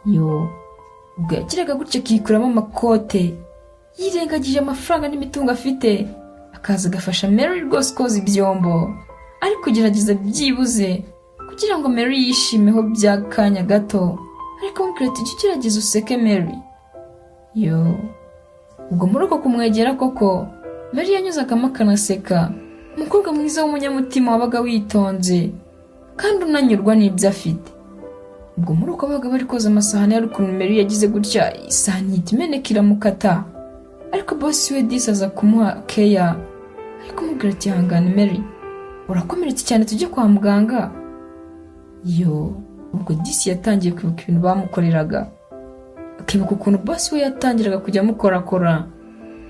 yo ubwo yakiraga gutya akikuramo amakote yirengagije amafaranga n'imitungo afite, akaza agafasha Mary rwose koza ibyombo, ari kugerageza byibuze kugira ngo Mary yishimeho by'akanya gato, ariko mubwira ati jya ugerageza useke Mary. Yo ubwo muri uko kumwegera koko Mary yanyuzagamo akanaseka, umukobwa mwiza w'umunyamutima wabaga witonze kandi unanyurwa n'ibyo afite. Ubwo muri uko babaga bari koza amasahani y'ukuntu Mary yagize gutya isahani ihita imeneka iramukata, ariko boss we Disi aza kumuha keya, ariko mubwira ati hangane Mary, urakomeretse cyane tujye kwa muganga. Yo ubwo Disi yatangiye kwibuka ibintu bamukoreraga, akibuka ukuntu boss we yatangiraga kujya amukorakora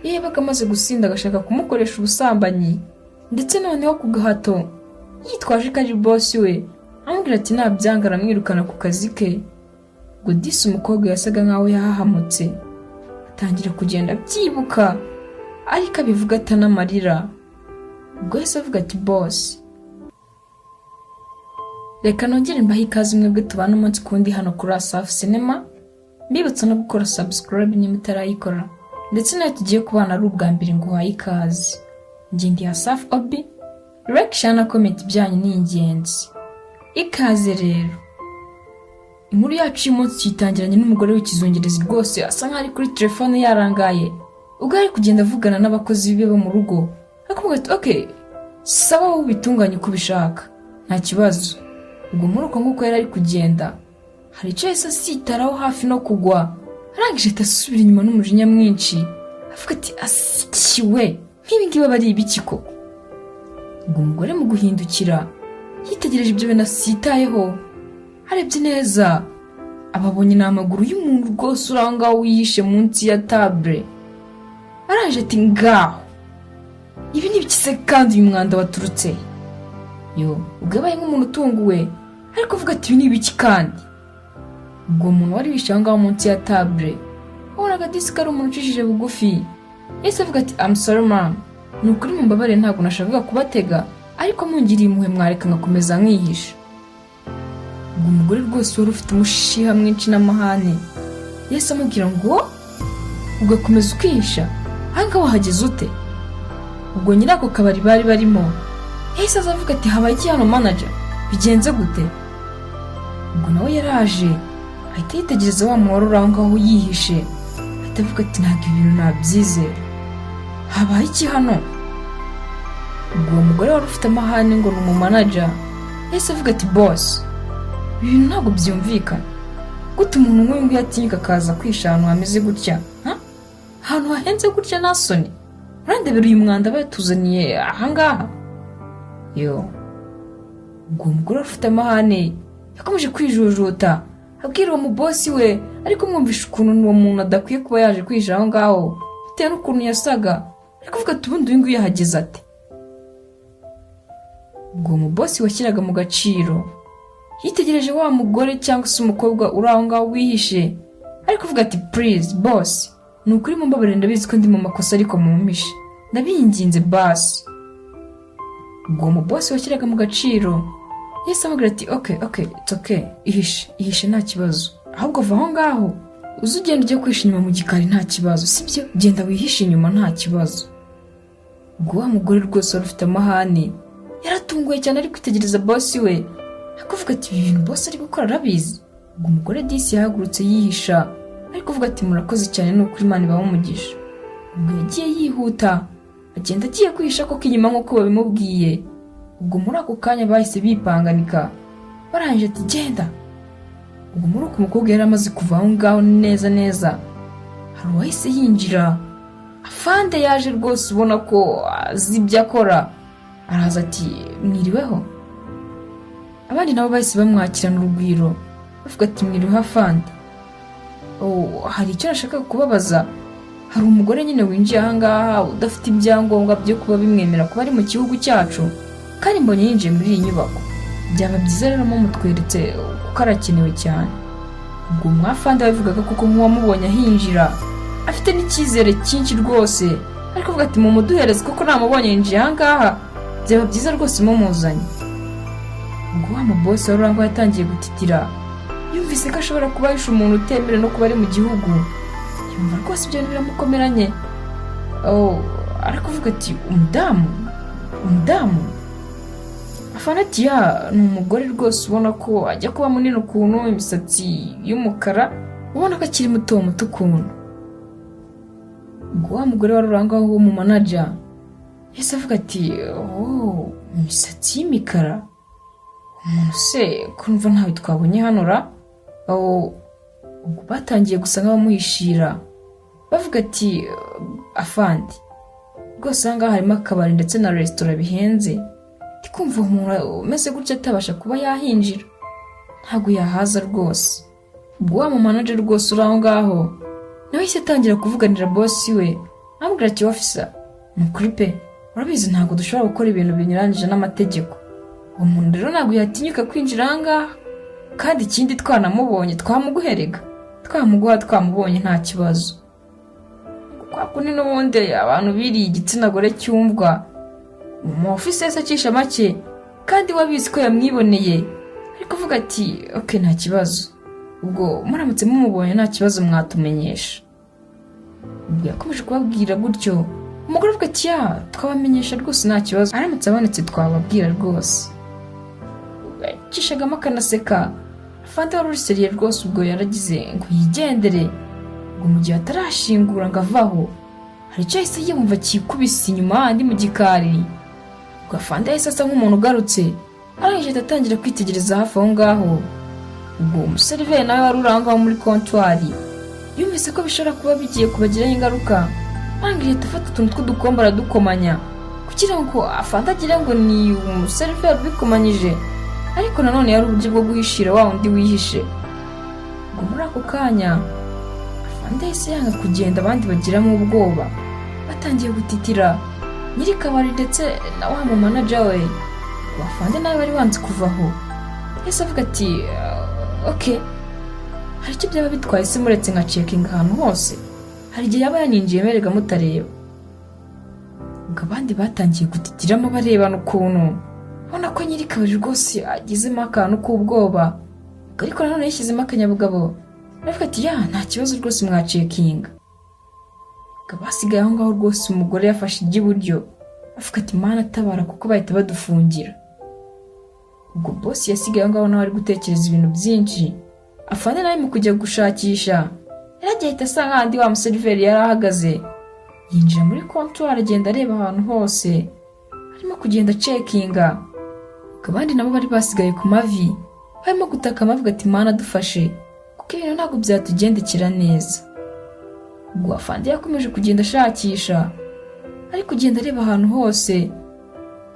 iyo yabaga amaze gusinda agashaka kumukoresha ubusambanyi, ndetse noneho ku gahato yitwaje ko ari boss we, amubwira ati nabyanga aramwirukana ku kazi ke. Ubwo Disi umukobwa yasaga nkaho yahahamutse, atangira kugenda abyibuka ariko abivuga atanamarira. Ubwo yahise avuga ati boss, reka nongere mbahe ikaze mwebwe tubana umunsi kundi hano kuri Asafu Cinema, mbibutsa no gukora subscribe niba utarayikora, ndetse nayo tugiye kubana ari ubwa mbere ngo uhaye ikaze. Njye ndi Asafu Obi, like, share na comment byanyu ni ingenzi. Ikaze rero. Inkuru yacu y'umunsi cyitangiranye n'umugore w'ikizungerezi rwose asa nkaho ari kuri telefone yarangaye, ubwo ari kugenda avugana n'abakozi be bo mu rugo, akavuga ati okay sawa wowe ubitunganye uko ubishaka nta kibazo. Ubwo muri uko nguko yari ari kugenda hari icyo yahise asitaraho hafi no kugwa, arangije ahita asubira inyuma n'umujinya mwinshi avuga ati asikiwe nk'ibi ngibi aba ari ibiki koko. Ubwo umugore mu guhindukira yitegereje ibyo bintu asitayeho, arebye neza ababonye n'amaguru y'umuntu rwose uri aho ngaho wihishe munsi ya table. Arangije ati ngaho ibi ni ibiki se kandi uyu mwanda waturutse? Yo ubwo yabaye nk'umuntu utunguwe ariko avuga ati ibi ni ibiki kandi? Ubwo umuntu wari wishe aho ngaho munsi ya table wabonaga Disi ko ari umuntu ucishije bugufi, yahise avuga ati I'm sorry ma'am, ni ukuri mumbabare ntabwo nashakaga kubatega, ariko mungiriye impuhwe mwareka ngakomeza nkihisha. Ubwo umugore rwose wari ufite umushiha mwinshi n'amahane yahise amubwira ngo ugakomeza ukihisha, ahangaha wahageze ute? Ubwo nyiri ako kabari bari barimo yahise aza avuga ati habaye iki hano manager, bigenze gute? Ubwo nawe yaraje ahita yitegereza wa muntu wari aho ngaho yihishe, ahita avuga ati ntabwo ibintu nabyizera, habaye iki hano? Ubwo uwo mugore wari ufite amahane ngo ni umumanager yahise avuga ati boss, ibintu ntabwo byumvikana, gute umuntu nk'uyu nguyu atinyuka akaza kwisha ahantu hameze gutya, ahantu hahenze gutya nta soni? Urandebera uyu mwanda batuzaniye ahangaha? Yo ubwo umugore ufite amahane yakomeje kwijujuta abwira uwo mubosi we, ariko mwumvisha ukuntu uwo muntu adakwiye kuba yaje kwisha aho ngaho bitewe n'ukuntu yasaga, ariko avuga ati ubundi uyu nguyu yahageze ate? Ubwo umubosi washyiraga mu gaciro yitegereje wa mugore cyangwa se umukobwa uri aho ngaho wihishe, ariko avuga ati please boss, ni ukuri mumbabarire ndabizi ko ndi mu makosa ariko mumpishe, ndabinginze basi. Ubwo umubosi washyiraga mu gaciro yahise amubwira ati okay it's okay, ihishe nta kibazo, ahubwo va aho ngaho uze ugenda ujye kwisha inyuma mu gikari nta kibazo, sibyo? Genda wihishe inyuma nta kibazo. Ubwo wa mugore rwose wari ufite amahane yaratunguye cyane, ari kwitegereza bosi we akavuga ati ibi bintu bosi ari gukora arabizi. Ubwo umugore Disi yahagurutse yihisha, ariko avuga ati murakoze cyane ni ukuri Imana ibahe umugisha. Ubwo yagiye yihuta agenda agiye kwihisha koko inyuma nk'uko babimubwiye. Ubwo muri ako kanya bahise bipanganika barangije ati genda. Ubwo muri uko umukobwa yari amaze kuva aho ngaho neza hari uwahise yinjira, afande yaje rwose ubona ko azi ibyo akora, araza ati mwiriweho. Abandi nabo bahise bamwakirana urugwiro bavuga ati mwiriweho afande. Hari icyo nashaka kubabaza, hari umugore nyine winjiye ahangaha udafite ibyangombwa byo kuba bimwemera kuba ari mu gihugu cyacu, kandi mbonye yinjiye muri iyi nyubako, byaba byiza rero mumutweretse kuko arakenewe cyane. Ubwo umwafande bavugaga kuko nk'uwamubonye ahinjira afite n'icyizere cyinshi rwose, ariko avuga ati mumuduhereze kuko namubonye yinjiye ahangaha, byaba byiza rwose mumuzanye. Ubwo wa mubosi wari aho yatangiye gutitira yumvise ko ashobora kuba yishe umuntu utemera no kuba ari mu gihugu, yumva rwose ibyo bintu biramukomeranye. Ariko avuga ati umudamu Afande ati ni umugore rwose ubona ko ajya kuba munini ukuntu, imisatsi y'umukara, ubona ko akiri muto ukuntu. Ubwo wa mugore wari urangaho w'umu manager yahise avuga ati imisatsi y'imikara, umuntu se kumva ntawe twabonye hano ra. Ubwo batangiye gusa nk'abamuhishira bavuga ati Afande rwose aha ngaha harimo akabari ndetse na resitora bihenze, ndikumva umuntu umeze gutya atabasha kuba yahinjira, ntabwo yahaza rwose. Ubwo wa mu manager rwose uri aho ngaho nawe yahise atangira kuvuganira boss we amubwira ati officer, ni ukuri pe urabizi ntabwo dushobora gukora ibintu binyuranyije n'amategeko, uwo muntu rero ntabwo yatinyuka kwinjira aha ngaha, kandi ikindi twanamubonye twamuguherega, twamubonye nta kibazo. Kwa kundi n'ubundi abantu biriye igitsina gore cyumvwa mu office yose acisha make, kandi wabizi ko yamwiboneye, ariko avuga ati nta kibazo, ubwo muramutse mumubonye nta kibazo mwatumenyesha. Ubwo yakomeje kubabwira gutyo, umugore avuga ati twabamenyesha rwose nta kibazo, aramutse abonetse twababwira rwose. Yacishagamo akanaseka. Afande wari uriseriye rwose ubwo yaragize ngo yigendere, ngo mu gihe atarashingura ngo avaho hari icyo yahise yumva kikubise inyuma andi mu gikari. Ubwo Afande yahise asa nk'umuntu ugarutse, arangije atangira kwitegereza hafi aho ngaho. Ubwo umuseriveri nawe wari uri aho ngaho muri kontwari yumvise ko bishobora kuba bigiye kubagiraho ingaruka, arangije afata utuntu tw'udukombe aradukomanya kugira ngo Afande agire ngo ni umuseriveri ubikomanyije, ariko nanone yari uburyo bwo guhishira wa undi wihishe. Ubwo muri ako kanya Afande yahise yanga kugenda, abandi bagiramo ubwoba batangiye gutitira, nyiri kabari ndetse na wa mu manager we. Afande nawe bari wanze kuvaho, yahise avuga ati hari icyo byaba bitwaye se muretse nka checking ahantu hose, hari igihe yaba yaninjiye merega mutareba. Ubwo abandi batangiye gutitiramo barebana ukuntu, ubona ko nyiri kabari rwose agizemo akantu k'ubwoba, ariko nanone yishyizemo akanyabugabo aravuga ati nta kibazo rwose mwacekinga. Ubwo basigaye aho ngaho rwose umugore yafashe iby'iburyo avuga ati Mana tabara kuko bahita badufungira. Ubwo boss yasigaye aho ngaho nawe ari gutekereza ibintu byinshi. Afande nawe mu kujya gushakisha yaragiye ahita asanga ahandi wa museriveri yari ahagaze, yinjira muri kontwari agenda areba ahantu hose, arimo kugenda cekinga. Abandi nabo bari basigaye ku mavi barimo gutaka bavuga ati Mana dufashe kuko ibintu ntabwo byatugendekera neza. Ubwo Afande yakomeje kugenda ashakisha, ari kugenda areba ahantu hose,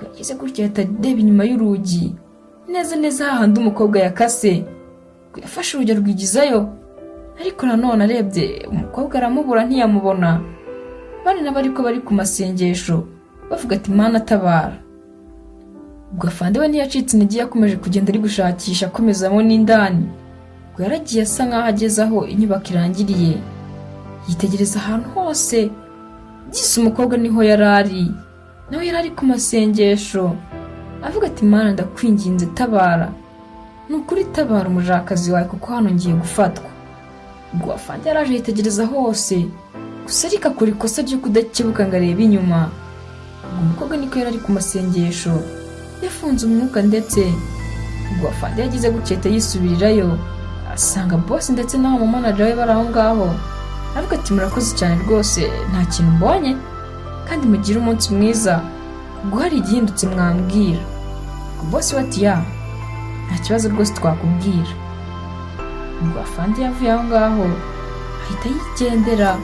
yageze gutya ahita areba inyuma y'urugi neza hahandi umukobwa yakase. Yafashe urugero rwigizayo, ariko nanone arebye umukobwa aramubura ntiyamubona. Abandi nabo ariko bari ku masengesho bavuga ati Mana tabara. Ubwo Afande we ntiyacitse intege, yakomeje kugenda ari gushakisha akomezamo n'indani. Ubwo yaragiye asa nk'aho ageze aho inyubako irangiriye, yitegereza ahantu hose, gisa umukobwa niho yari ari, nawe yari ari ku masengesho avuga ati Mana ndakwinginze tabara, ni ukuri tabara umujakazi wawe kuko hano ngiye gufatwa. Ubwo Afande yaraje yitegereza hose, gusa ariko akora ikosa ryo kudakebuka ngo arebe inyuma. Ubwo umukobwa niko yari ari ku masengesho yafunze umwuka ndetse. Ubwo Afande yagize guketa yisubirirayo asanga boss ndetse n'aho mu manager we bari aho ngaho, avuga ati murakoze cyane rwose nta kintu mbonye, kandi mugire umunsi mwiza, ubwo hari igihindutse mwambwira. Ubwo boss we ati nta kibazo rwose twakubwira. Ubwo Afande yavuye aho ngaho ahita yigendera.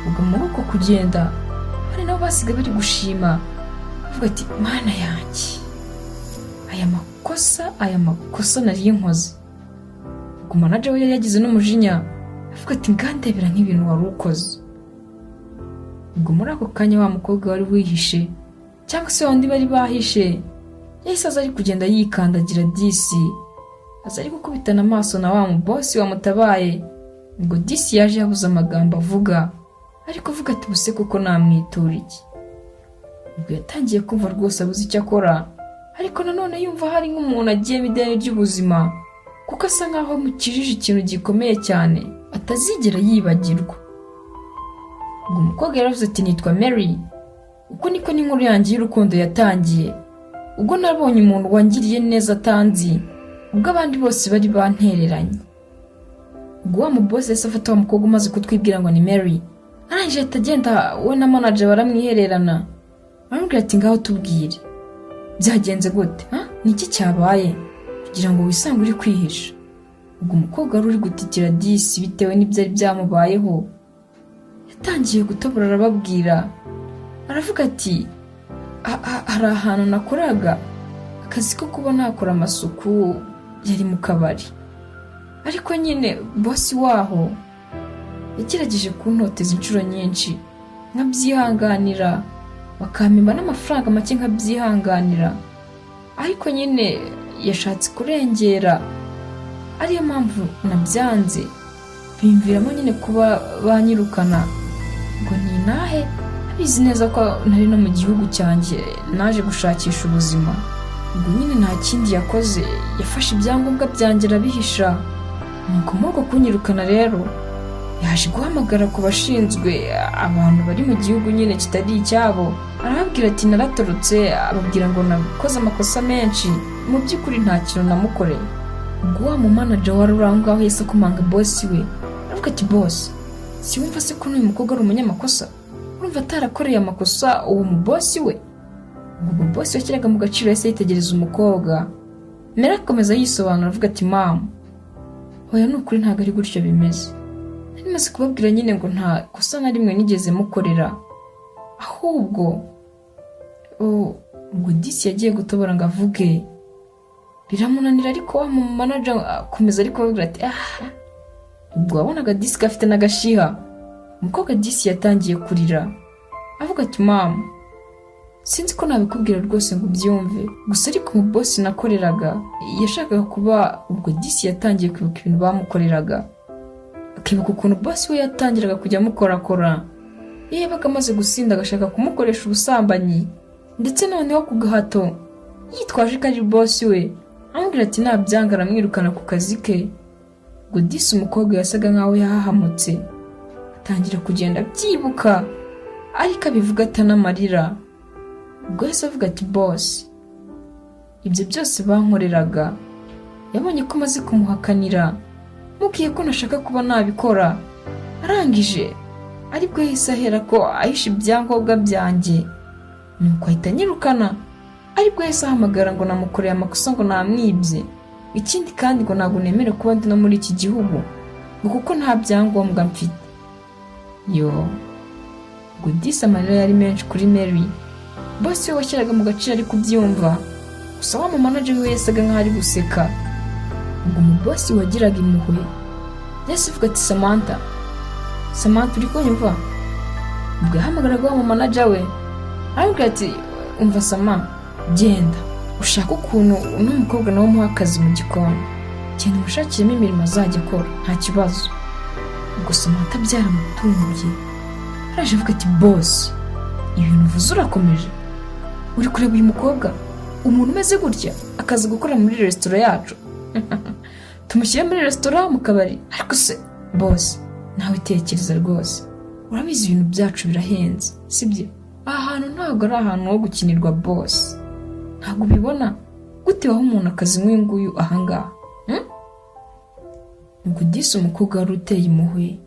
Ubwo muri uko kugenda hari nabo basigaye bari gushima bavuga ati Mana yanjye, aya makosa nari inkoze. Ubwo manager we yari yagize n'umujinya avuga ati ngandebera nk'ibintu wari ukoze. Ubwo muri ako kanya wa mukobwa wari wihishe cyangwa se wandi bari bahishe yahise aza ari kugenda yikandagira disi, aza ari gukubitana amaso na wa mubosi wamutabaye. Ubwo disi yaje yabuze amagambo avuga, ariko avuga ati buse kuko namwitura iki. Ubwo yatangiye kumva rwose abuze icyo akora, ariko nanone yumva hari nk'umuntu agiye mideni ry'ubuzima kuko asa nkaho amukijije ikintu gikomeye cyane atazigera yibagirwa. Ubwo umukobwa yaravuze ati nitwa Mary, uko niko n'inkuru yanjye y'urukundo yatangiye, ubwo nabonye umuntu wangiriye neza atanzi, ubwo abandi bose bari bantereranye. Ubwo wa mubosi yahise afata wa mukobwa umaze kutwibwira ngo ni Mary, arangije ahita agenda we na manager baramwihererana, baramubwira ati ngaho tubwire byagenze gute, niki cyabaye kugira ngo wisange uri kwihisha. Ubwo umukobwa wari uri gutitira disi bitewe n'ibyari byamubayeho yatangiye gutobora arababwira, aravuga ati hari ahantu nakoraga akazi ko kuba nakora amasuku, yari mu kabari, ariko nyine bosi waho yagerageje kuntoteza inshuro nyinshi nkabyihanganira, bakampemba n'amafaranga make nkabyihanganira, ariko nyine yashatse kurengera, ariyo mpamvu nabyanze, bimviramo nyine kuba banyirukana ngo ninahe, abizi neza ko nari no mu gihugu cyanjye naje gushakisha ubuzima. Ubwo nyine nta kindi yakoze, yafashe ibyangombwa byanjye arabihisha, nuko muri uko kunyirukana rero yaje guhamagara ku bashinzwe abantu bari mu gihugu nyine kitari icyabo, arababwira ati naratorotse, ababwira ngo nakoze amakosa menshi, mu by'ukuri nta kintu namukoreye. Ubwo wa manager wari uri aho ngaho yahise akomanga bosi we, aravuga ati bosi, si wumva se ko n'uyu mukobwa ari umunyamakosa? Urumva atarakoreye amakosa uwo mubosi we? Ubwo bosi washyiraga mu gaciro yahise yitegereza umukobwa, Mary akomeza yisobanura avuga ati mama, oya ni ukuri ntabwo ari gutyo bimeze, nari maze kubabwira nyine ngo nta kosa na rimwe nigeze mukorera, ahubwo ubwo disi yagiye gutobora ngo avuge biramunanira, ariko wa manager akomeza ariko avuga ati ubwo wabonaga disi gafite n'agashiha. Umukobwa disi yatangiye kurira avuga ati mama, sinzi ko nabikubwira rwose ngo ubyumve, gusa ariko umubosi nakoreraga yashakaga kuba. Ubwo disi yatangiye kwibuka ibintu bamukoreraga, akibuka ukuntu bosi we yatangiraga kujya amukorakora iyo yabaga amaze gusinda, agashaka kumukoresha ubusambanyi, ndetse noneho ku gahato yitwaje ko ari bosi we, amubwira ati nabyanga aramwirukana ku kazi ke. Ubwo disi umukobwa yasaga nkaho yahahamutse, atangira kugenda abyibuka, ariko abivuga atanamarira. Ubwo yahise avuga ati bosi, ibyo byose bankoreraga, yabonye ko maze kumuhakanira, mubwiye ko nashaka kuba nabikora, arangije aribwo yahise ahera ko ahisha ibyangombwa byanjye, nuko ahita anyirukana. Aribwo yahise ahamagara ngo namukoreye amakosa, ngo namwibye, ikindi kandi ngo ntabwo nemere kuba ndi no muri iki gihugu, ngo kuko nta byangombwa mfite. Ubwo disi amarira yari menshi kuri Mary, bosi we washyiraga mu gaciro ari kubyumva, gusa wa manager we yasaga nkaho ari guseka. Ubwo umubosi wagiraga impuhwe yahise avuga ati Samantha uri kunyumva? Ubwo yahamagaraga wa manager we, aramubwira ati umva Sama, genda ushaka ukuntu uno mukobwa nawe umuha akazi mu gikoni, genda umushakiremo imirimo azajya akora, nta kibazo. Ubwo Samantha byaramutunguye, araje avuga ati bosi, ibintu uvuze urakomeje? Uri kureba uyu mukobwa, umuntu umeze gutya akaza gukora muri resitora yacu? Tumushyire muri resitora mu kabari? Ariko se bosi, nawe tekereza rwose, urabizi ibintu byacu birahenze, sibyo? Aha hantu ntabwo ari ahantu ho gukinirwa bosi, ntabwo ubibona? Gute waho umuntu akazi nk'uyu nguyu ahangaha? Ubwo disi umukobwa wari uteye impuhwe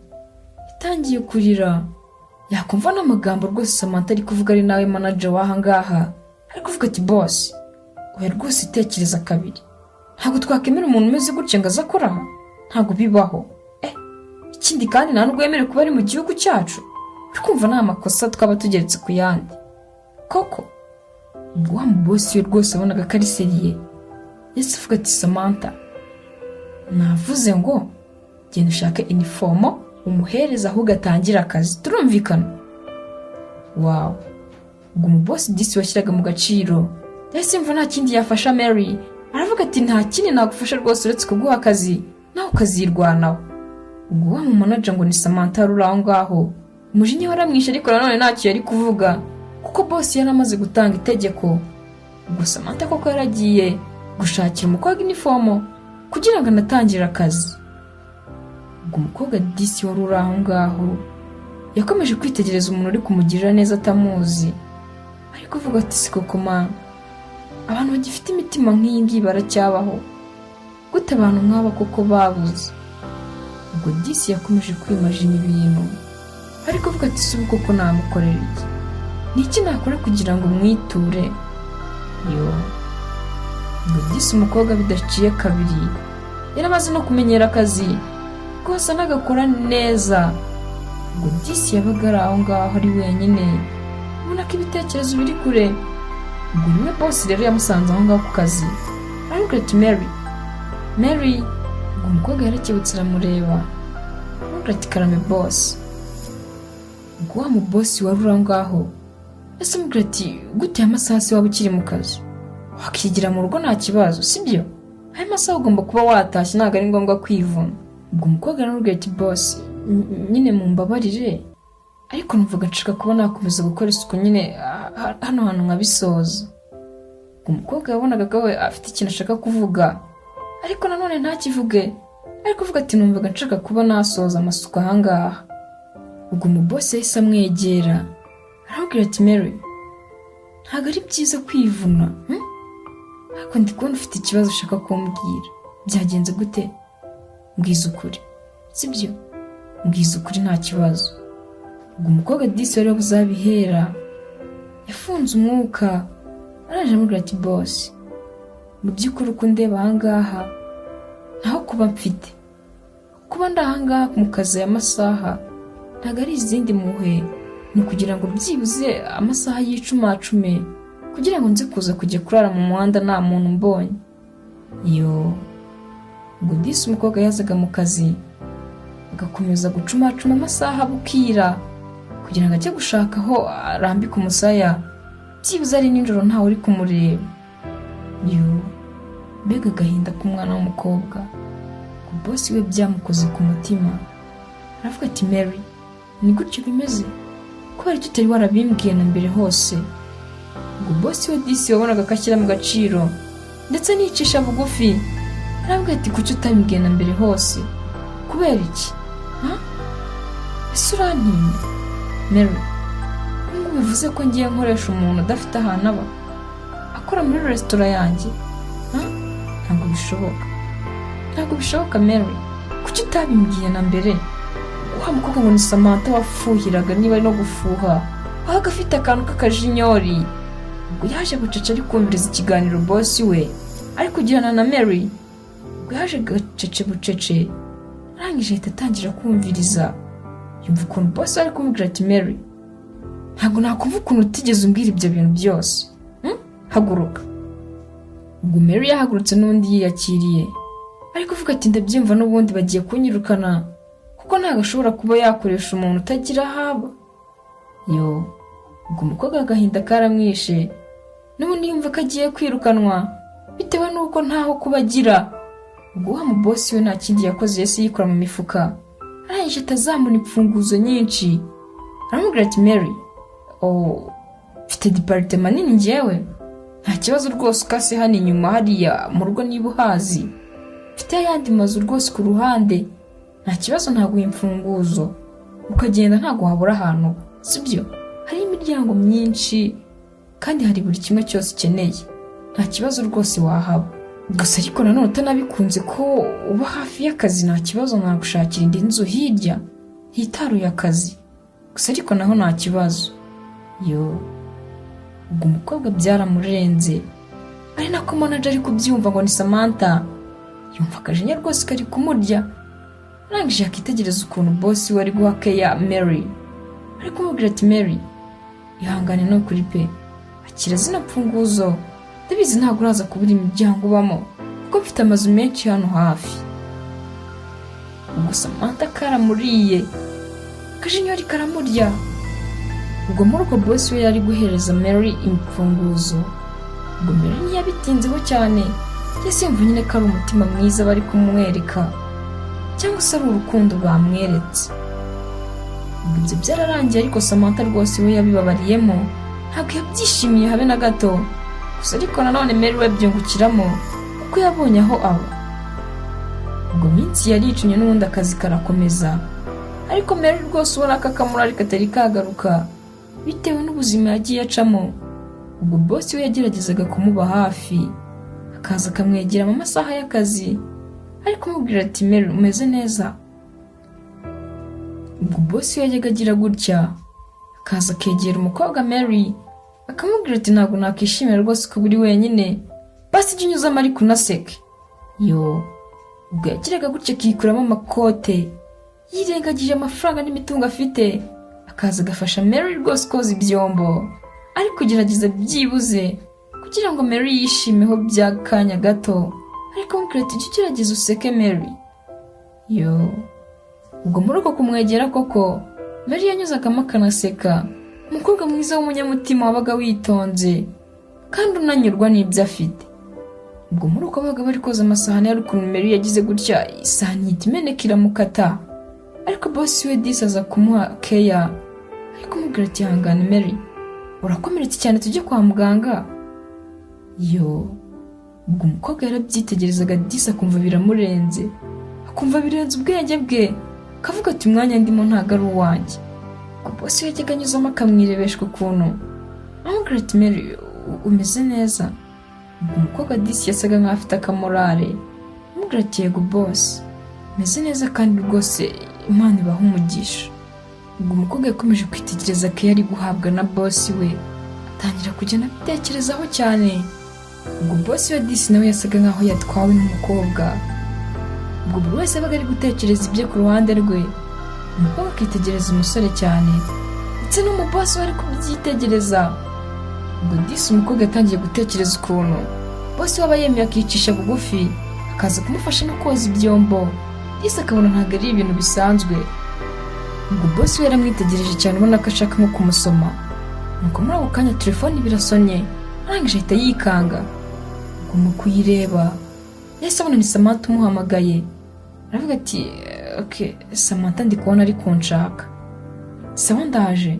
yatangiye kurira, yakumva n'amagambo rwose Samantha ari kuvuga ari nawe manager w'ahangaha, ari kuvuga ati bosi, oya rwose itekereza kabiri, ntabwo twakemera umuntu umeze gutya ngo aze akora aha, ntabwo bibaho. Ikindi kandi nta nubwo yemerewe kuba ari mu gihugu cyacu, uri kumva nta makosa twaba tugeretse ku yandi koko. Ubwo wa mubosi we rwose abonaga ko ari seriye, yahise avuga ati Samantha, navuze ngo genda ushake inifomo umuhereza ahubwo atangira akazi, turumvikana? Ubwo umubosi disi washyiraga mu gaciro yahise yumva nta kindi yafasha Mary, aravuga ati nta kindi nagufasha rwose uretse kuguha akazi, nawe ukazirwanaho. Ubwo wa manager ngo ni Samantha yari aho ngaho, umujinya waramwishe, ariko nanone ntacyo yari kuvuga kuko bosi yari amaze gutanga itegeko. Ubwo Samantha koko yaragiye gushakira umukobwa inifomo kugira ngo anatangire akazi. Ubwo umukobwa Disi wari uri aho ngaho yakomeje kwitegereza umuntu uri kumugirira neza atamuzi, ariko avuga ati si koko mana, abantu bagifite imitima nk'iyi ngiyi baracyabaho gute? Abantu nk'aba koko babuze. Ubwo Disi yakomeje kwimajina ibintu, ariko avuga ati si koko namukorera iki? Ni iki nakora kugira ngo mwiture? Ubwo Disi umukobwa bidaciye kabiri yaramaze no kumenyera akazi rwose anagakora neza. Ubwo Disi yabaga ari aho ngaho ari wenyine, ubona ko ibitekerezo biri kure. Ubwo rimwe boss rero yamusanze aho ngaho ku kazi, aramubwira ati Mary. Ubwo umukobwa yarakebutse aramureba, aramubwira ati karame boss. Ubwo wa mubosi wari uri aho ngaho ese amubwira ati gute amasaha se waba ukiri mu kazi? Wakigira mu rugo nta kibazo sibyo? Ayo masaha ugomba kuba watashye, ntabwo ari ngombwa kwivuna. Ubwo umukobwa aramubwira ati boss, nyine mumbabarire, ariko numvaga nshaka kuba nakomeza gukora isuku nyine hano nkabisoza. Ubwo umukobwa yabonaga ko afite ikintu ashaka kuvuga, ariko nanone ntakivuge, ariko avuga ati numvaga nshaka kuba nasoza amasuku aha ngaha. Ubwo umubosi yahise amwegera aramubwira ati Mary, ntabwo ari byiza kwivuna, ariko ndi kubona ufite ikibazo ushaka kumbwira. Byagenze gute? Mbwiza ukuri sibyo? Mbwiza ukuri nta kibazo. Ubwo umukobwa Disi wari buzabihera yafunze umwuka, araje amubwira ati boss, mu by'ukuri uko ndeba aha ngaha ntaho kuba mfite, kuba ndi aha ngaha mu kazi aya masaha ntabwo ari izindi muhe, ni ukugira ngo byibuze amasaha y'icumacume kugira ngo nze kuza kujya kurara mu muhanda nta muntu mbonye. Ubwo Disi umukobwa yazaga mu kazi agakomeza gucumacuma amasaha bukira kugira ngo ajye gushaka aho arambika umusaya, byibuze ari nijoro ntawe uri kumureba. Mbega agahinda k'umwana w'umukobwa. Ubwo bosi we byamukoze ku mutima, aravuga ati Mary, ni gutyo bimeze? Kubera icyo utari warabimbwiye na mbere hose? Ubwo bosi we Disi wabonaga ko ashyira mu gaciro ndetse nicisha bugufi, aravuga ati kuki utabimbwiye na mbere hose? Kubera iki? Ese urantinya Mary? Ngo bivuze ko ngiye nkoresha umuntu udafite ahantu aba akora muri resitora yanjye? Ntabwo bishoboka Mary, kuki utabimbwiye na mbere? Wa mukobwa ngo ni Samantha wafuhiraga niba ari no gufuha, wabaga afite akantu k'akajinyori. Ubwo yaje gucece ari kumviriza ikiganiro bosi we ari kugirana na Mary. Ubwo yaje gacece bucece, arangije ahita atangira kumviriza, yumva ukuntu bosi ari kumubwira ati Mary, ntabwo nakumva ukuntu utigeze umbwira ibyo bintu byose. Haguruka. Ubwo Mary yahagurutse n'undi yiyakiriye, ariko uvuga ati ndabyumva n'ubundi bagiye kunyirukana kuko ntabwo ashobora kuba yakoresha umuntu utagira ahaba. Ubwo umukobwa agahinda karamwishe, n'ubundi yumva ko agiye kwirukanwa bitewe n'uko ntaho kuba agira. Ubwo wa mubosi we nta kindi yakoze, yese yikora mu mifuka, arangije atazamura imfunguzo nyinshi, aramubwira ati Mary, mfite departema nini njyewe, nta kibazo rwose, ukase hano inyuma hariya mu rugo niba uhazi, mfite ayandi mazu rwose ku ruhande, nta kibazo, ntaguha imfunguzo ukagenda, ntabwo wabura ahantu sibyo? Hari imiryango myinshi kandi hari buri kimwe cyose ukeneye, nta kibazo rwose wahaba. Gusa ariko nanone utanabikunze ko uba hafi y'akazi, nta kibazo, nagushakira indi nzu hirya hitaruye akazi, gusa ariko naho nta kibazo. Ubwo umukobwa byaramurenze, ari nako manager ari kubyumva ngo ni Samantha, yumva akajinya rwose kari kumurya, arangije akitegereza ukuntu bosi we ari guha keya Mary, ari kumubwira ati Mary, ihangane no kuri pe, akira zina mfunguzo, ndabizi ntabwo uraza kubura imiryango ubamo kuko mfite amazu menshi hano hafi. Ubwo Samantha karamuriye, akajinyori karamurya. Ubwo muri uko bosi we yari guhereza Mary imfunguzo, ubwo Mary ntiyabitinzeho cyane, yese yumva nyine ko ari umutima mwiza bari kumwereka, cyangwa se ari urukundo bamweretse. Ibyo byararangiye, ariko Samantha rwose we yabibabariyemo, ntabwo yabyishimiye habe na gato. Gusa ariko nanone Mary we byungukiramo kuko yabonye aho aba. ubwo minsi yaricunye n'ubundi akazi karakomeza, ariko Mary rwose ubona ko akamurari katari kagaruka bitewe n'ubuzima yagiye acamo. Ubwo boss we yageragezaga kumuba hafi, akaza akamwegera mu masaha y'akazi ari kumubwira ati Mary umeze neza. Ubwo boss we yajyaga agira gutya, akaza akegera umukobwa Mary akamubwira ati ntabwo nakishimira rwose ko buri wenyine, basi jya unyuzamo ariko unaseke. Ubwo yagiraga gutya akikuramo amakote yirengagije amafaranga n'imitungo afite, akaza agafasha Mary rwose koza ibyombo ari kugerageza byibuze kugira ngo Mary yishimeho by'akanya gato, ariko amubwira ati jya ugerageza useke Mary. Ubwo muri uko kumwegera koko Mary yanyuzagamo akanaseka, umukobwa mwiza w'umunyamutima wabaga witonze kandi unanyurwa n'ibyo afite. Ubwo muri uko babaga bari koza amasahani yari ukuntu Mary yagize gutya isahani ihita imeneka iramukata, ariko boss we Disi aza kumuha keya ari kumubwira ati hangane Mary urakomeretse cyane tujye kwa muganga. Ubwo umukobwa yarabyitegerezaga Disi akumva biramurenze, akumva birenze ubwenge bwe, akavuga ati umwanya ndimo ntago ari uwanjye. Ubwo boss we yajyaga anyuzamo akamwirebeshwa ukuntu amubwira ati Mary umeze neza. Ubwo umukobwa Disi yasaga nk'aho afite akamorare amubwira ati yego boss meze neza kandi rwose Imana ibaha umugisha. Ubwo umukobwa yakomeje kwitegereza ko yari guhabwa na boss we, atangira kugenda abitekerezaho cyane. Ubwo boss we Disi nawe yasaga nk'aho yatwawe n'umukobwa. Ubwo buri wese yabaga ari gutekereza ibye ku ruhande rwe, umukobwa akitegereza umusore cyane ndetse n'umuboss we ari kubyitegereza. Ubwo Disi umukobwa yatangiye gutekereza ukuntu boss we aba yemeye akicisha bugufi akaza kumufasha no koza ibyombo. Disi akabona ntabwo ari ibintu bisanzwe. Ubwo boss we yaramwitegereje cyane ubona ko ashaka nko kumusoma, nuko muri ako kanya telefone birasonye arangije ahita yikanga. Ubwo mu kuyireba yahise abona ni Samantha umuhamagaye, aravuga ati okay Samantha ndi kubona ari kunshaka. Sawa ndaje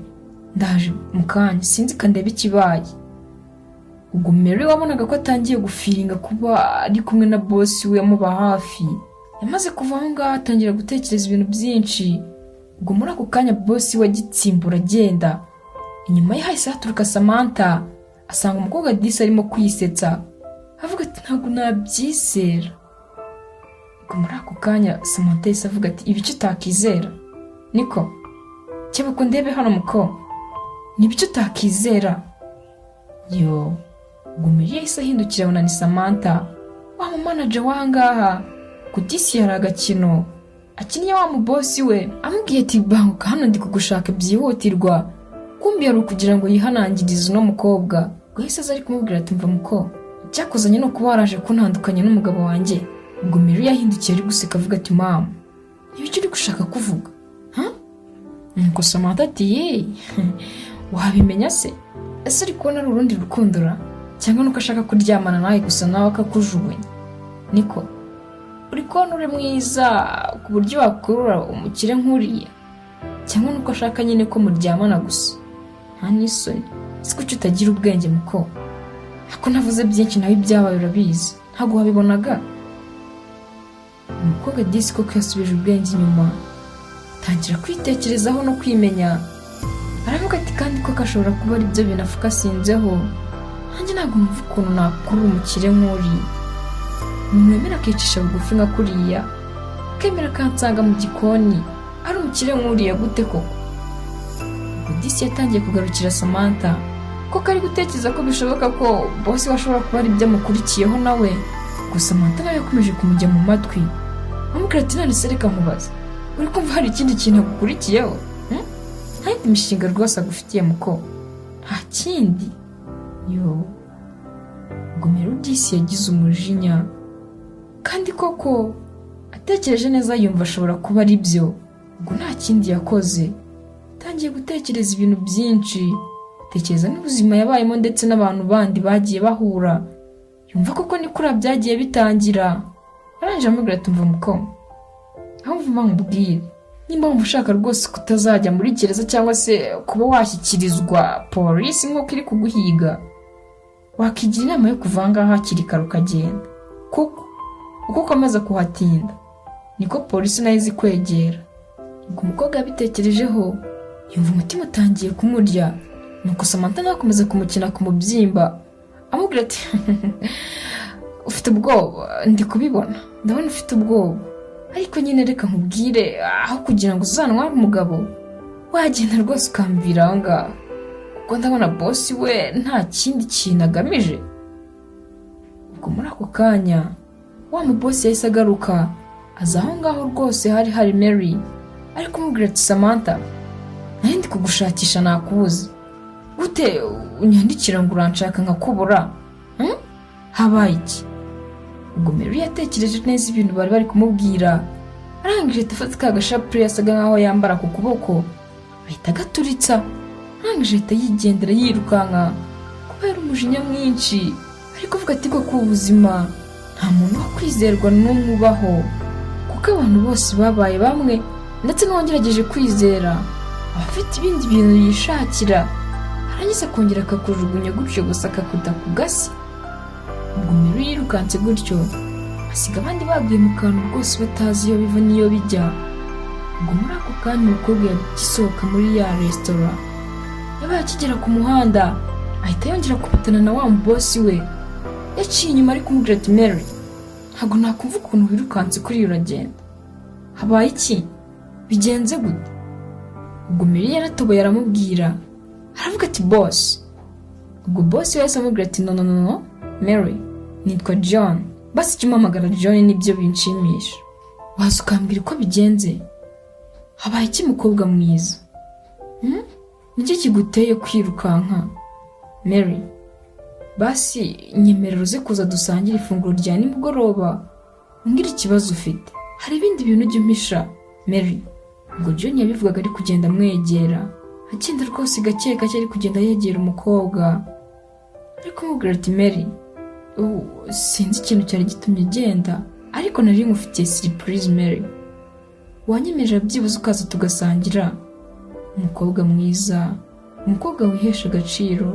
mu kanya sinzi kandeba ikibaye. Ubwo Mary wabonaga ko atangiye gufiringa kuba ari kumwe na boss we amuba hafi, yamaze kuva aho ngaho atangira gutekereza ibintu byinshi. Ubwo muri ako kanya boss we agitsimbura agenda, inyuma ye hahise haturuka Samantha asanga umukobwa Disi arimo kwisetsa avuga ati ntabwo nabyizera. Ubwo muri ako kanya Samantha yahise avuga ati ibice utakizera niko cyaba ko ndebe hano muko nibice utakizera. Ubwo Mary yahise ahindukira abona ni Samantha wa mu manager wangaha ku Disi yari agakino akinnye wa mu boss we amubwiye ati banguka hano ndi kugushaka byihutirwa, kumbi yari kugira ngo yihanangirize no mukobwa. Ubwo yahise aza ari kumubwira ati mva muko cyakuzanye no kuba waraje kuntandukanya n'umugabo wanjye. Ubwo Mary yahindukiye ari guseka avuga ati mama ibiki uri gushaka kuvuga nuko Samantha ati wabimenya se ese uri kubona ari urundi rukundura cyangwa nuko ashaka kuryamana nawe gusa nawe akakujugunya niko uri kubona uri mwiza ku buryo wakurura umukire nk'uriya cyangwa nuko ashaka nyine ko muryamana gusa nta n'isoni siko utagira ubwenge muko ako navuze byinshi nawe ibyabaye urabizi ntabwo wabibonaga. Umukobwa Disi koko yasubije ubwenge inyuma atangira kwitekerezaho no kwimenya, aravuga ati kandi ko ashobora kuba ari byo bintu afuka asinzeho, nanjye ntabwo numva ukuntu nakurura umukire nk'uri mwemera akicisha bugufi nka kuriya akemera akansanga mu gikoni ari umukire nk'uriya gute koko. Ubwo Disi yatangiye kugarukira Samantha koko ari gutekereza ko bishoboka ko boss washobora kuba ari byo amukurikiyeho nawe. Gusa Samantha nawe yakomeje kumujya mu matwi amubwira ati none se reka nkubaze uri kumva hari ikindi kintu agukurikiyeho nta yindi mishinga rwose agufitiye muko nta kindi. Ubwo Mary Disi yagize umujinya kandi koko atekereje neza yumva ashobora kuba ari byo. Ubwo nta kindi yakoze, atangiye gutekereza ibintu byinshi, tekereza n'ubuzima yabayemo ndetse n'abantu bandi bagiye bahura, yumva koko ni kuri byagiye bitangira. Arangije amubwira ati mva muko aho mvuma nkubwire nimba wumva ushaka rwose kutazajya muri gereza cyangwa se kuba washyikirizwa polisi nk'uko iri kuguhiga, wakigira inama yo kuva ngaha hakiri kare ukagenda, kuko uko ukomeza kuhatinda niko polisi nayo izi kwegera. Ubwo umukobwa yabitekerejeho yumva umutima utangiye kumurya, nuko Samantha nawe akomeza kumukina ku mubyimba amubwira ati ufite ubwoba, ndi kubibona, ndabona ufite ubwoba, ariko nyine reka nkubwire, aho kugira ngo uzanware umugabo wagenda rwose ukambwira aho ngaho, kuko ndabona bosi we nta kindi kintu agamije. Ubwo muri ako kanya wa mubosi yahise agaruka aza aho ngaho rwose hari Mary, ari kumubwira ati Samantha, nari ndi kugushakisha nakubuze, gute unyandikira ngo uranshaka nkakubura? Habaye iki? Ubwo Mary yatekereje neza ibintu bari kumubwira, arangije afata ka gashapure yasaga nkaho yambara ku kuboko ahita agaturitsa, arangije ahita yigendera yirukanka kubera umujinya mwinshi, ariko avuga ati koko ubuzima nta muntu wo kwizerwa n'umwe ubaho, kuko abantu bose babaye bamwe, ndetse n'uwagerageje kwizera abafite ibindi bintu yishakira, arangiza akongera akakujugunya gutyo gusa akakuta ku gasi. Ubwo Mary yirukanse gutyo asiga abandi baguye mu kantu rwose batazi iyo biva n'iyo bijya. Ubwo muri ako kanya umukobwa yagisohoka muri ya resitora, yabaye akigera ku muhanda ahita yongera kubitana na wa mubosi we, yaciye inyuma ari kumubwira ati Mary, ntabwo nakumva ukuntu wirukanse kuri iyo uragenda, habaye iki? Bigenze gute? Ubwo Mary yaratoboye aramubwira, aravuga ati boss. Ubwo boss we yahise amubwira ati no Mary, nitwa John, basi icyo umpamagara John nibyo binshimisha, waza ukambwira uko bigenze, habaye iki mukobwa mwiza? Niki kiguteye kwirukanka? Mary, basi nyemerera uze kuza dusangire ifunguro rya nimugoroba, umbwire ikibazo ufite, hari ibindi bintu ujya umpisha Mary. Ubwo John yabivugaga ari kugenda amwegera, agenda rwose gake gake ari kugenda yegera umukobwa, ariko amubwira ati Mary, sinzi ikintu cyari gitumye agenda, ariko nari ngufitiye surprise Mary, wanyemeje byibuze ukaza tugasangira. Umukobwa mwiza, umukobwa wihesha agaciro,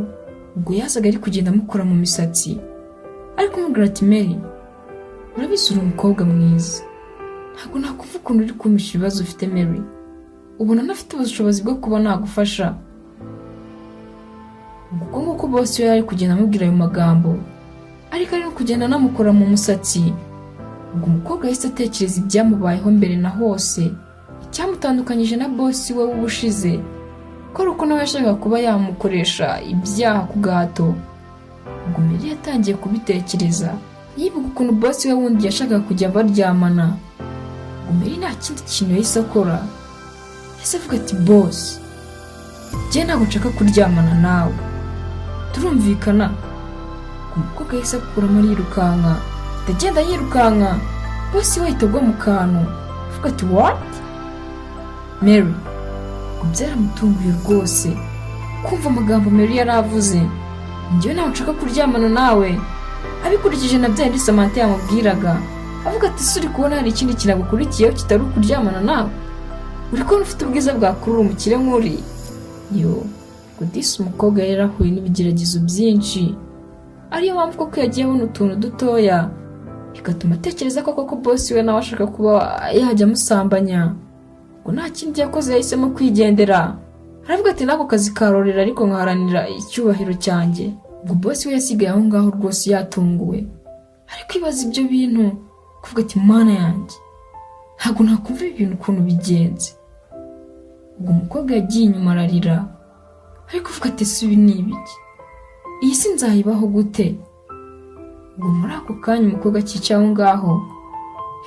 ubwo yasaga ari kugenda amukora mu misatsi, ariko amubwira ati Mary, urabisura umukobwa mwiza, ntabwo nakumva ukuntu uri kumpisha ibibazo ufite Mary, ubona nafite ubushobozi bwo kuba nagufasha. Ubwo nguko bosi we yari kugenda amubwira ayo magambo, ariko ari no kugenda anamukora mu musatsi. Ubwo umukobwa yahise atekereza ibyamubayeho mbere na hose, icyamutandukanyije na bosi we w'ubushize, ko ari uko nawe yashakaga kuba yamukoresha ibyaha ku gahato. Ubwo Mary yatangiye kubitekereza, yibuka ukuntu bosi we wundi yashakaga kujya baryamana. Ubwo Mary nta kindi kintu yahise akora, yahise avuga ati bosi, njye ntabwo nshaka kuryamana nawe, turumvikana? Umukobwa yahise akuramo arirukanka, agenda yirukanka, bosi we ahita agwa mu kantu, avuga ati what? Mary, ubwo byaramutunguye rwose kumva amagambo Mary yari avuze, njyewe ntabwo nshaka kuryamana nawe, abikurikije na bya bindi Samantha yamubwiraga, avuga ati ese uri kubona hari ikindi kintu agukurikiyeho kitari ukuryamana nawe? Uri kubona ufite ubwiza bwakurura umukire nk'uri? Yo, disi umukobwa yari yarahuye n'ibigeragezo byinshi, ariyo mpamvu koko yagiye abona utuntu dutoya, bigatuma atekereza ko koko bosi we nawe ashaka kuba yajya amusambanya. Ngo nta kindi yakoze, yahisemo kwigendera, aravuga ati nako kazi karorera ariko nkaharanira icyubahiro cyanjye. Ubwo bosi we yasigaye aho ngaho rwose yatunguwe, ari kwibaza ibyo bintu, kuvuga ati mana yanjye, ntabwo nakumva ibintu ukuntu bigenze. Ubwo umukobwa yagiye inyuma ararira, ariko uvuga ati ese ibi ni ibiki, iyi si nzayibaho gute? Ubwo muri ako kanya umukobwa akicaye aho ngaho,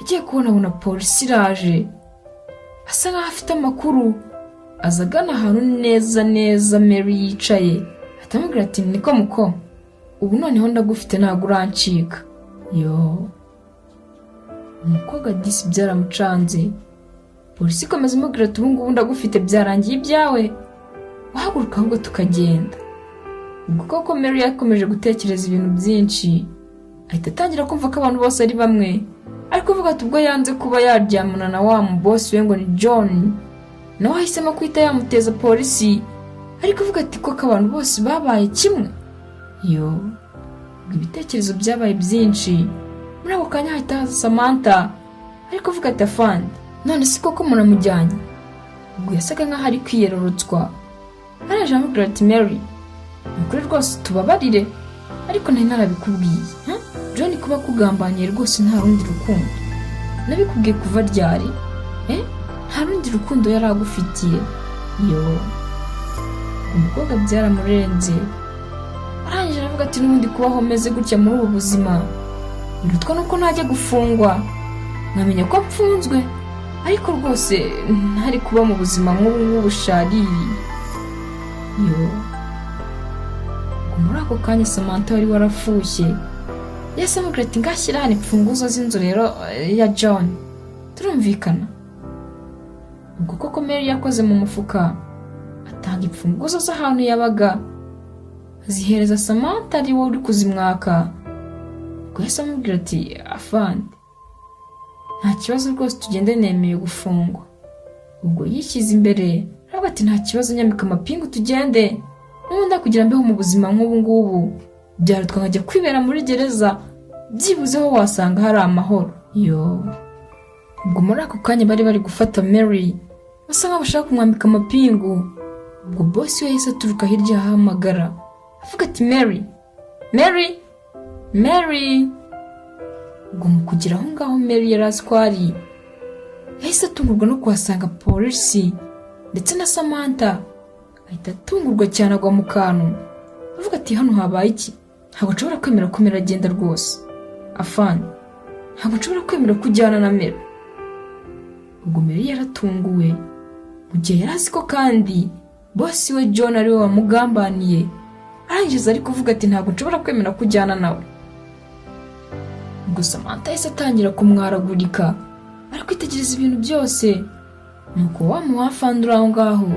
yagiye kubona polisi iraje, asa nkaho afite amakuru, aza agana ahantu neza Mary yicaye, ahita amubwira ati niko muko, ubu noneho ndagufite ntabwo urancika. Yo, umukobwa disi byaramucanze, polisi ikomeza imubwira ati ubu ngubu ndagufite, byarangiye ibyawe, wahaguruka ahubwo tukagenda. Ubwo koko Mary yakomeje gutekereza ibintu byinshi, ahita atangira kumva ko abantu bose ari bamwe, ariko avuga ati ubwo yanze kuba yaryamana na wa mubosi we ngo ni John, nawe ahisemo kwita yamuteza polisi, ariko avuga ati koko abantu bose babaye kimwe. Yo, ibitekerezo byabaye byinshi, muri ako kanya hahita haza Samantha, ariko avuga ati afande none si koko muramujyanye. Ubwo yasaga nk'aho ari kwiyerorotswa. Araje amubwira ati Mary nukuri rwose tubabarire ariko nari narabikubwiye. John kuba kugambaniye rwose nta rundi rukundo. Nabikubwiye kuva ryari? Nta rundi rukundo yari agufitiye. Umukobwa byaramurenze. Arangije aravuga ati n'ubundi kubaho meze gutya muri ubu buzima birutwa nuko najya gufungwa nkamenya ko apfunzwe ariko rwose ntari kuba mu buzima nk'ubu bushariri. Muri ako kanya Samantha wari warafushye yahise amubwira ati ngashyira hano imfunguzo z'inzu rero ya John turumvikana. Ubwo koko Mary yakoze mu mufuka atanga imfunguzo z'ahantu yabaga azihereza Samantha ari wowe uri kuzimwaka. Ubwo yahise amubwira ati afande nta kibazo rwose tugende nemeye gufungwa. Ubwo yishyize imbere aravuga ati nta kibazo nyambika amapingu tugende n'ubundi kugira mbeho mu buzima nk'ubu ngubu byarutwa nkajya kwibera muri gereza byibuzeho wasanga hari amahoro. Ubwo muri ako kanya bari gufata Mary basa nk'aho bashaka kumwambika amapingu. Ubwo boss we yahise aturuka hirya ahamagara avuga ati Mary. Ubwo mu kugira aho ngaho Mary yari azi ko ari yahise atungurwa no kuhasanga polisi ndetse na Samantha. Ahita atungurwa cyane agwa mu kantu avuga ati hano habaye iki? Ntabwo nshobora kwemera ko Mary agenda rwose. Afande ntabwo nshobora kwemera kujyana na Mary. Ubwo Mary yaratunguwe mu gihe yari azi ko kandi boss we John ari we wamugambaniye. Arangiza ari kuvuga ati ntabwo nshobora kwemera kujyana nawe. Ubwo Samantha yahise atangira kumwaragurika ari kwitegereza ibintu byose. Nuko wa muhafande uri aho ngaho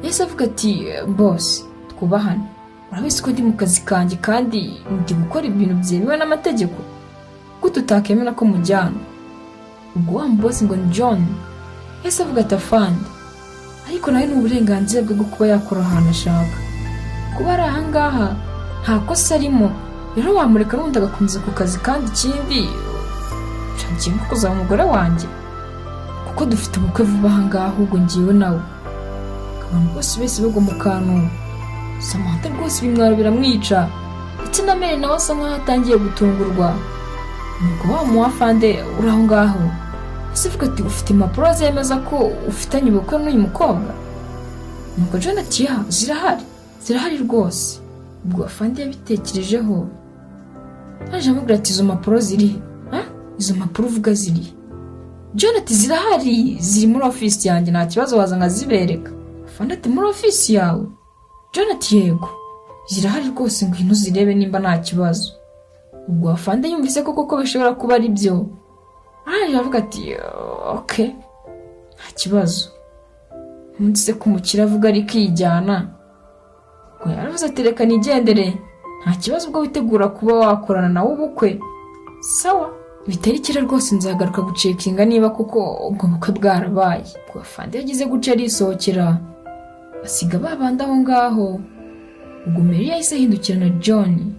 yahise avuga ati boss twubahane urabizi ko ndi mu kazi kanjye kandi ndi gukora ibintu byemewe n'amategeko ko tutakemera ko mujyana. Ubwo wa boss ngo ni John yahise avuga ati afande ariko nawe ni uburenganzira bwe bwo kuba yakora ahantu ashaka. Kuba ari aha ngaha nta kosa arimo rero wamureka n'ubundi agakomeza ku kazi kandi ikindi ngiye no kuzaba umugore wanjye kuko dufite ubukwe vuba aha ngaha ahubwo ngiwe nawe. Abantu bose bagwa mu kantu. Samantha rwose bimwaro biramwica ndetse na Mary nawe asa nk'aho atangiye gutungurwa. Nuko wa muhafande uri aho ngaho ese avuga ati ufite impapuro zemeza ko ufitanye ubukwe n'uyu mukobwa? Nuko John ati zirahari rwose. Ubwo afande yabitekerejeho aje amubwira ati izo mpapuro ziri izo mpapuro uvuga ziri? John ati zirahari ziri muri office yanjye nta kibazo waza nkazibereka. Afande ati muri office yawe? John ati yego zirahari rwose ngwino uzirebe nimba nta kibazo. Ubwo afande yumvise ko bishobora kuba ari byo aravuga ati okay nta kibazo. Ndetse kumukira avuga ari kwijyana. Ubwo yaravuze ati reka nigendere nta kibazo ubwo witegura kuba wakorana nawe ubukwe sawa bitari kira rwose nzagaruka gucekinga niba kuko ubwo bukwe bwarabaye. Ubwo afande yagize guca arisohokera asiga babanda aho ngaho. Ubwo Mary yahise ahindukira na John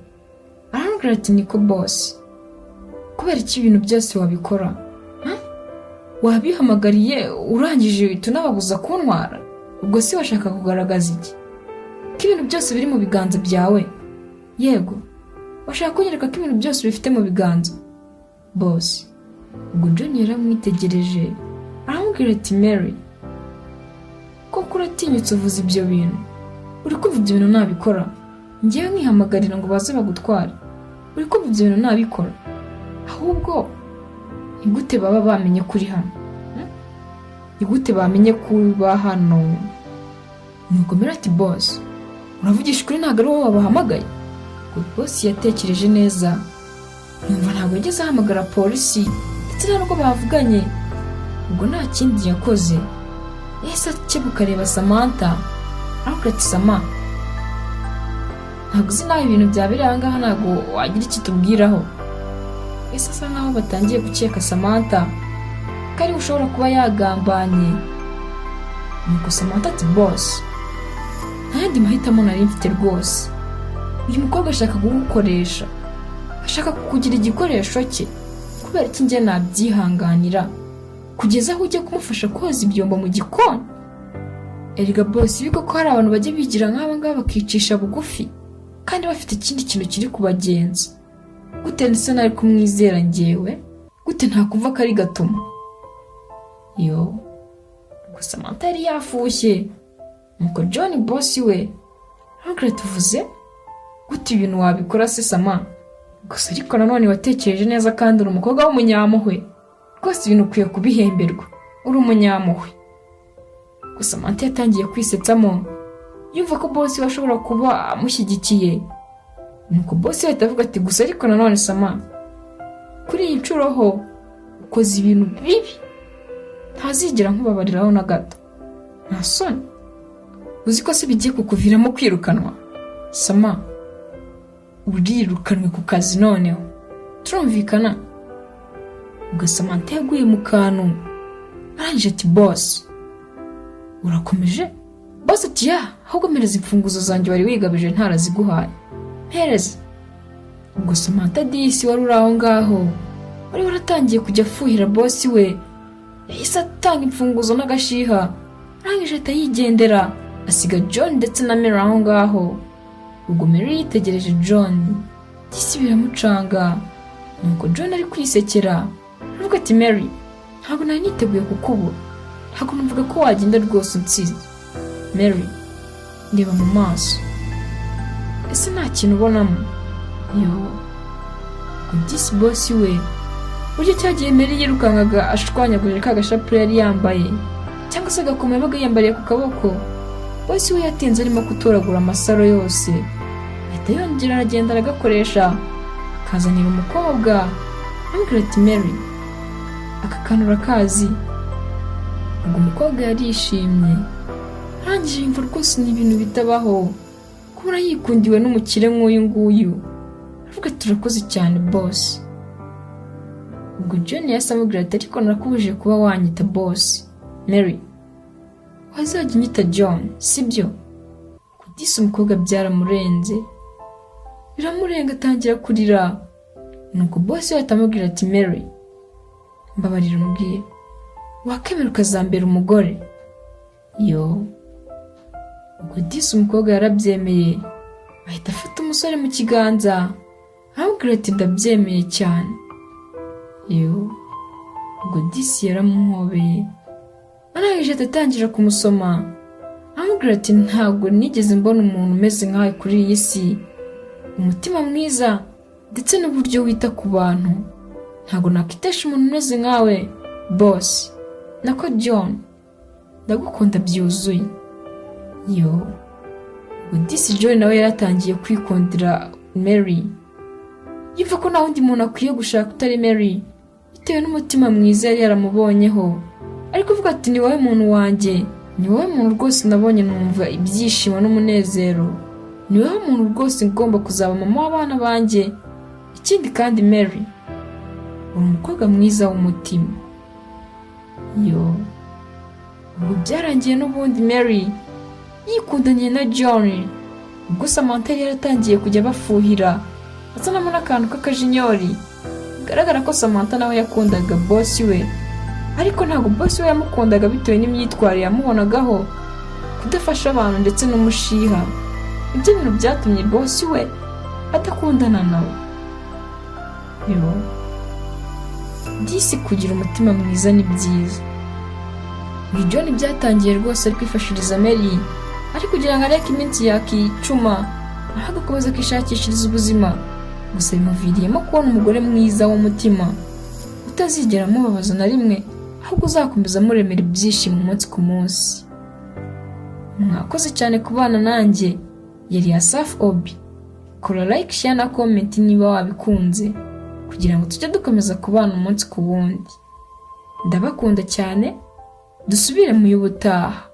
aramubwira ati niko boss kubera iki ibintu byose wabikora wabihamagariye urangije tunababuza kuntwara? Ubwo si washaka kugaragaza iki ko ibintu byose biri mu biganza byawe? Yego washaka kunyereka ko ibintu byose bifite mu biganza boss. Ubwo John yaramwitegereje aramubwira ati Mary koko uratinyutse uvuze ibyo bintu? Uri kumva ibyo bintu nabikora ngewe nkihamagarira ngo baze bagutware? Uri kumva ibyo bintu nabikora? Ahubwo igute baba bamenye kuri hano? Igute bamenye kuba hano? Nuko Mary ati boss uravugisha ukuri ntabwo ari wowe wabahamagaye? Ubwo boss yatekereje neza yumva ntabwo yigeze ahamagara polisi ndetse nta n'ubwo bavuganye. Ubwo nta kindi yakoze yahise akebuka areba Samantha aramubwira ati Sama ntabwo uzi nawe ibintu byabereye aha ngaha ntabwo wagira icyo tubwiraho? Ese asa nkaho batangiye gukeka Samantha ko ari ushobora kuba yagambanye. Nuko Samantha ati boss nta yandi mahitamo nari mfite rwose. Uyu mukobwa ashaka kugukoresha ashaka kukugira igikoresho cye kubera iki njye nabyihanganira kugeza aho ujya kumufasha koza ibyombo mu gikoni. Erega boss, biko ko hari abantu bajya bigira nk'aba ngaba bakicisha bugufi kandi bafite ikindi kintu kiri kubagenza. Gute nise nari kumwizera njyewe? Gute ntakumva ko ari gatuma? Yo, gusa Samantha yari yafushye. Nuko John boss we Margaret tuvuze gute ibintu wabikora se Sama? Gusa ariko nanone watekereje neza kandi uri umukobwa w'umunyampuhwe. Rwose ibintu ukwiye kubihemberwa. Uri umunyampuhwe. Gusa Samantha yatangiye kwisetsamo yumva ko boss we ashobora kuba amushyigikiye. Nuko boss we atavuga ati gusa ariko nanone Sama, kuri iyi nshuro ho ukoze ibintu bibi ntazigera nkubabariraho na gato. Nta soni. Uzi ko se bigiye kukuviramo kwirukanwa? Sama, urirukanwe ku kazi noneho. Turumvikana? Ubwo Samantha yaguye mu kantu. Arangije ati boss, urakomeje? Boss ati ya, ahubwo mpereza imfunguzo zanjye wari wigabije ntaraziguhaye. Mpereza. Ubwo Samantha disi wari uri aho ngaho wari waratangiye kujya afuhira boss we. Yahise atanga imfunguzo n'agashiha. Arangije atayigendera asiga John ndetse na Mary aho ngaho. Ubwo Mary yitegereje John. Disi biramucanga. Nuko John ari kwisekera. Aravuga ati Mary, ntabwo nari niteguye kukubura. Ntabwo numvaga ko wagenda rwose unsize. Mary, ndeba mu maso. Ese nta kintu ubonamo? Yo. Disi boss we buryo cyagiye Mary yirukangaga ashwanyagurira ka gashapure yari yambaye cyangwa se agakomeye baga yambariye ku kaboko. Boss we yatinze arimo kutoragura amasaro yose. Ahita yongera aragenda aragakoresha akazanira umukobwa. Amubwira ati Mary, aka kantu urakazi? Ubwo umukobwa yarishimye. Arangije yumva rwose ni ibintu bitabaho kubura yikundiwe n'umukire nk'uyu nguyu. Aravuga ati urakoze cyane boss. Ubwo John yahise amubwira ati ariko narakubujije kuba wanyita boss. Mary, wazajya unyita John, sibyo? Kudisa umukobwa byaramurenze. Biramurenga atangira kurira. Nuko boss we atamubwira ati Mary, mbabarira umubwire, wakemera ukazambera umugore? Yo. Ubwo disi umukobwa yarabyemeye. Ahita afata umusore mu kiganza. Aramubwira ati ndabyemeye cyane. Yo. Ubwo disi yaramuhobeye. Arangije atatangira kumusoma. Aramubwira ati ntabwo nigeze mbona umuntu umeze nkawe kuri iyi si. Umutima mwiza ndetse n'uburyo wita ku bantu. Ntabwo nakitesha umuntu umeze nkawe boss. Nako John, ndagukunda byuzuye. Yo. Ubwo disi John nawe yaratangiye kwikundira Mary. Yumva ko nta wundi muntu akwiye gushaka utari Mary bitewe n'umutima mwiza yari yaramubonyeho. Ariko uvuga ati ni wowe muntu wanjye, ni wowe muntu rwose nabonye numva ibyishimo n'umunezero, ni wowe muntu rwose ngomba kuzaba mama w'abana banjye. Ikindi kandi Mary, uri umukobwa mwiza w'umutima. Yo. Ubwo byarangiye n'ubundi Mary yikundanye na John. Ubwo Samantha yaratangiye kujya bafuhira azanamo n'akantu k'akajinyori. Bigaragara ko Samantha nawe yakundaga boss we, ariko ntabwo boss we yamukundaga bitewe n'imyitwarire yamubonagaho, kudafasha abantu ndetse n'umushiha. Ibyo bintu byatumye boss we adakundana nawe. Yo. Disi kugira umutima mwiza ni byiza. John byatangiye rwose ari kwifashiriza Mary, ari kugira ngo areke iminsi yakicuma aho agakomeza kwishakishiriza ubuzima. Gusa bimuviriyemo kubona umugore mwiza w'umutima utazigera amubabaza na rimwe, ahubwo uzakomeza amuremera ibyishimo umunsi ku munsi. Mwakoze cyane kubana nanjye. Yari Asaf Obi. Kora like, share na comment niba wabikunze kugira ngo tujye dukomeza kubana umunsi ku wundi. Ndabakunda cyane. Dusubire mu y'ubutaha.